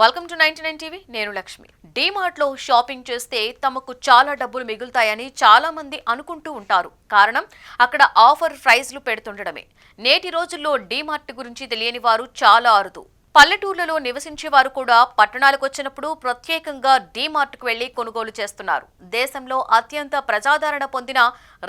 Welcome to 99 TV. నేను లక్ష్మి. డీమార్ట్ లో shopping చేస్తే తమకు చాలా డబ్బులు మిగులుతాయని చాలా మంది అనుకుంటూ ఉంటారు. కారణం అక్కడ ఆఫర్ ప్రైస్లు పెడుతుండడమే. నేటి రోజుల్లో డీమార్ట్ గురించి తెలియని వారు చాలా అరుదు. పల్లెటూర్లలో నివసించే వారు కూడా పట్టణాలకు వచ్చినప్పుడు ప్రత్యేకంగా డీమార్ట్కు వెళ్లి కొనుగోలు చేస్తున్నారు. దేశంలో అత్యంత ప్రజాదరణ పొందిన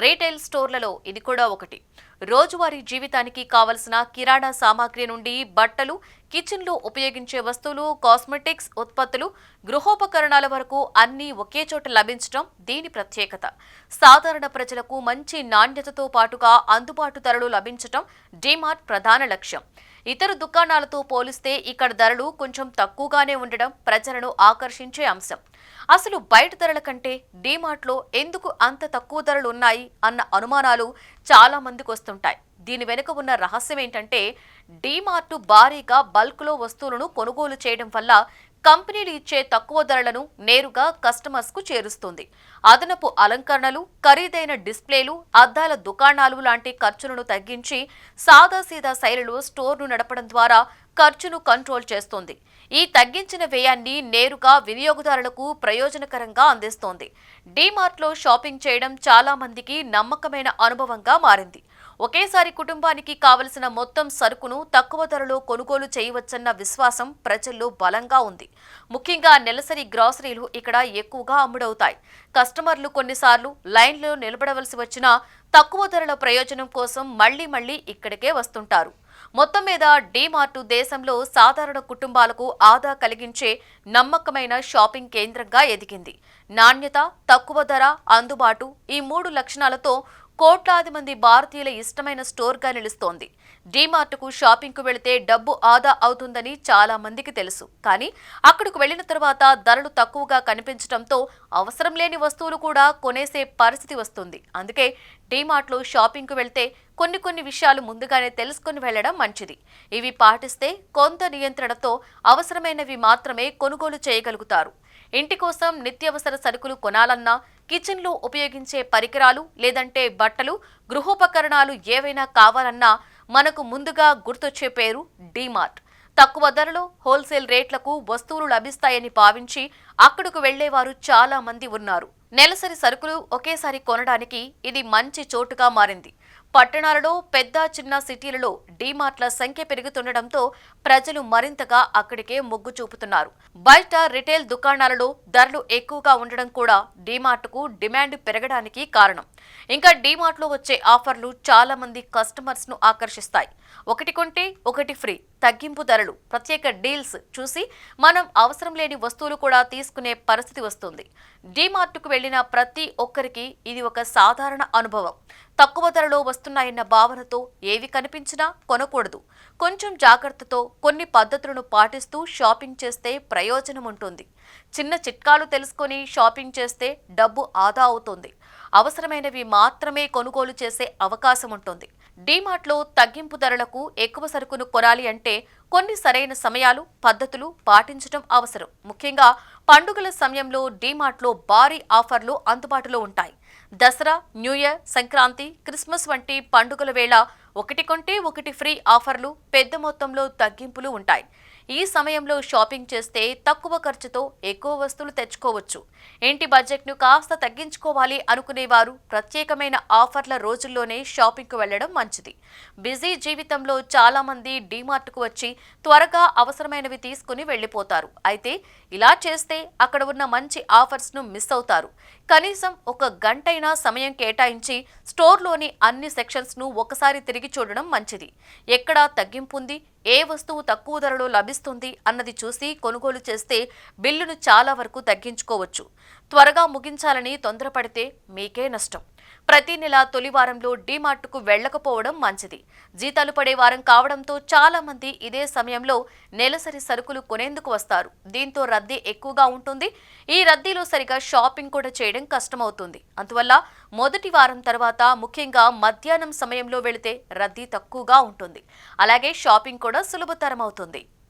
రీటైల్ స్టోర్లలో ఇది కూడా ఒకటి. రోజువారీ జీవితానికి కావలసిన కిరాణా సామాగ్రి నుండి బట్టలు, కిచెన్లో ఉపయోగించే వస్తువులు, కాస్మెటిక్స్ ఉత్పత్తులు, గృహోపకరణాల వరకు అన్నీ ఒకే చోట లభించడం దీని ప్రత్యేకత. సాధారణ ప్రజలకు మంచి నాణ్యతతో పాటుగా అందుబాటు ధరలు లభించడం డీమార్ట్ ప్రధాన లక్ష్యం. ఇతర దుకాణాలతో పోలిస్తే ఇక్కడ ధరలు కొంచెం తక్కువగానే ఉండడం ప్రజలను ఆకర్షించే అంశం. అసలు బయట ధరల కంటే డీమార్ట్లో ఎందుకు అంత తక్కువ ధరలు ఉన్నాయి అన్న అనుమానాలు చాలా మందికి వస్తుంటాయి. దీని వెనుక ఉన్న రహస్యం ఏంటంటే, డీమార్ట్ భారీగా బల్క్లో వస్తువులను కొనుగోలు చేయడం వల్ల కంపెనీలు ఇచ్చే తక్కువ ధరలను నేరుగా కస్టమర్స్ కు చేరుస్తుంది. అదనపు అలంకరణలు, ఖరీదైన డిస్ప్లేలు, అద్దాల దుకాణాలు లాంటి ఖర్చులను తగ్గించి సాదాసీదా శైలిలో స్టోర్ను నడపడం ద్వారా ఖర్చును కంట్రోల్ చేస్తుంది. ఈ తగ్గించిన వ్యయాన్ని నేరుగా వినియోగదారులకు ప్రయోజనకరంగా అందిస్తోంది. డీమార్ట్లో షాపింగ్ చేయడం చాలా మందికి నమ్మకమైన అనుభవంగా మారింది. ఒకేసారి కుటుంబానికి కావలసిన మొత్తం సరుకును తక్కువ ధరలో కొనుగోలు చేయవచ్చన్న విశ్వాసం ప్రజల్లో బలంగా ఉంది. ముఖ్యంగా నెలసరి గ్రాసరీలు ఇక్కడ ఎక్కువగా అమ్ముడవుతాయి. కస్టమర్లు కొన్నిసార్లు లైన్లో నిలబడవలసి వచ్చినా తక్కువ ధరల ప్రయోజనం కోసం మళ్లీ ఇక్కడికే వస్తుంటారు. మొత్తం మీద డీమార్ట్ దేశంలో సాధారణ కుటుంబాలకు ఆదా కలిగించే నమ్మకమైన షాపింగ్ కేంద్రంగా ఎదిగింది. నాణ్యత, తక్కువ ధర, అందుబాటు ఈ మూడు లక్షణాలతో కోట్లాది మంది భారతీయుల ఇష్టమైన స్టోర్గా నిలుస్తోంది. డీమార్ట్కు షాపింగ్కు వెళితే డబ్బు ఆదా అవుతుందని చాలా మందికి తెలుసు. కానీ అక్కడికి వెళ్లిన తర్వాత ధరలు తక్కువగా కనిపించడంతో అవసరం లేని వస్తువులు కూడా కొనేసే పరిస్థితి వస్తుంది. అందుకే డీమార్ట్లో షాపింగ్కు వెళ్తే కొన్ని విషయాలు ముందుగానే తెలుసుకుని వెళ్లడం మంచిది. ఇవి పాటిస్తే కొంత నియంత్రణతో అవసరమైనవి మాత్రమే కొనుగోలు చేయగలుగుతారు. ఇంటి కోసం నిత్యావసర సరుకులు కొనాలన్నా, కిచెన్లో ఉపయోగించే పరికరాలు లేదంటే బట్టలు, గృహోపకరణాలు ఏవైనా కావాలన్నా మనకు ముందుగా గుర్తొచ్చే పేరు డీమార్ట్. తక్కువ ధరలో హోల్సేల్ రేట్లకు వస్తువులు లభిస్తాయని భావించి అక్కడకు వెళ్లేవారు చాలా మంది ఉన్నారు. నెలసరి సరుకులు ఒకేసారి కొనడానికి ఇది మంచి చోటుగా మారింది. పట్టణాలలో పెద్ద చిన్న సిటీలలో డీమార్ట్ల సంఖ్య పెరుగుతుండటంతో ప్రజలు మరింతగా అక్కడికే మొగ్గు చూపుతున్నారు. బయట రిటైల్ దుకాణాలలో ధరలు ఎక్కువగా ఉండడం కూడా డీమార్ట్కు డిమాండ్ పెరగడానికి కారణం. ఇంకా డీమార్ట్లో వచ్చే ఆఫర్లు చాలా మంది కస్టమర్స్ ను ఆకర్షిస్తాయి. ఒకటి కొంటే ఒకటి ఫ్రీ, తగ్గింపు ధరలు, ప్రత్యేక డీల్స్ చూసి మనం అవసరం లేని వస్తువులు కూడా తీసుకునే పరిస్థితి వస్తుంది. డీమార్ట్కు వెళ్లిన ప్రతి ఒక్కరికి ఇది ఒక సాధారణ అనుభవం. తక్కువ ధరలో వస్తున్నాయన్న భావనతో ఏవి కనిపించినా కొనకూడదు. కొంచెం జాగ్రత్తతో కొన్ని పద్ధతులను పాటిస్తూ షాపింగ్ చేస్తే ప్రయోజనం ఉంటుంది. చిన్న చిట్కాలు తెలుసుకొని షాపింగ్ చేస్తే డబ్బు ఆదా అవుతుంది. అవసరమైనవి మాత్రమే కొనుగోలు చేసే అవకాశం ఉంటుంది. డీమార్ట్లో తగ్గింపు ధరలకు ఎక్కువ సరుకును కొనాలి అంటే కొన్ని సరైన సమయాలు, పద్ధతులు పాటించడం అవసరం. ముఖ్యంగా పండుగల సమయంలో డీమార్ట్లో భారీ ఆఫర్లు అందుబాటులో ఉంటాయి. Dasara, new year, Sankranti, Christmas వంటి పండుగల వేళ ఒకటి కొంటే ఒకటి ఫ్రీ ఆఫర్లు, పెద్ద మొత్తంలో తగ్గింపులు ఉంటాయి. ఈ సమయంలో షాపింగ్ చేస్తే తక్కువ ఖర్చుతో ఎక్కువ వస్తువులు తెచ్చుకోవచ్చు. ఇంటి బడ్జెట్ను కాస్త తగ్గించుకోవాలి అనుకునేవారు ప్రత్యేకమైన ఆఫర్ల రోజుల్లోనే షాపింగ్కు వెళ్లడం మంచిది. బిజీ జీవితంలో చాలా మంది డీమార్ట్కు వచ్చి త్వరగా అవసరమైనవి తీసుకుని వెళ్లిపోతారు. అయితే ఇలా చేస్తే అక్కడ ఉన్న మంచి ఆఫర్స్ను మిస్ అవుతారు. కనీసం ఒక గంటైనా సమయం కేటాయించి స్టోర్లోని అన్ని సెక్షన్స్ను ఒకసారి తిరిగి చూడడం మంచిది. ఎక్కడా తగ్గింపు ఉంది, ఏ వస్తువు తక్కువ ధరలో లభిస్తుంది అన్నది చూసి కొనుగోలు చేస్తే బిల్లును చాలా వరకు తగ్గించుకోవచ్చు. త్వరగా ముగించాలని తొందరపడితే మీకే నష్టం. ప్రతి నెల తొలి వారంలో డీమార్ట్కు వెళ్లకపోవడం మంచిది. జీతాలు పడే వారం కావడంతో చాలా మంది ఇదే సమయంలో నెలసరి సరుకులు కొనేందుకు వస్తారు. దీంతో రద్దీ ఎక్కువగా ఉంటుంది. ఈ రద్దీలో సరిగా షాపింగ్ కూడా చేయడం కష్టమవుతుంది. అందువల్ల మొదటి వారం తర్వాత, ముఖ్యంగా మధ్యాహ్నం సమయంలో వెళితే రద్దీ తక్కువగా ఉంటుంది. అలాగే షాపింగ్ కూడా సులభతరం అవుతుంది.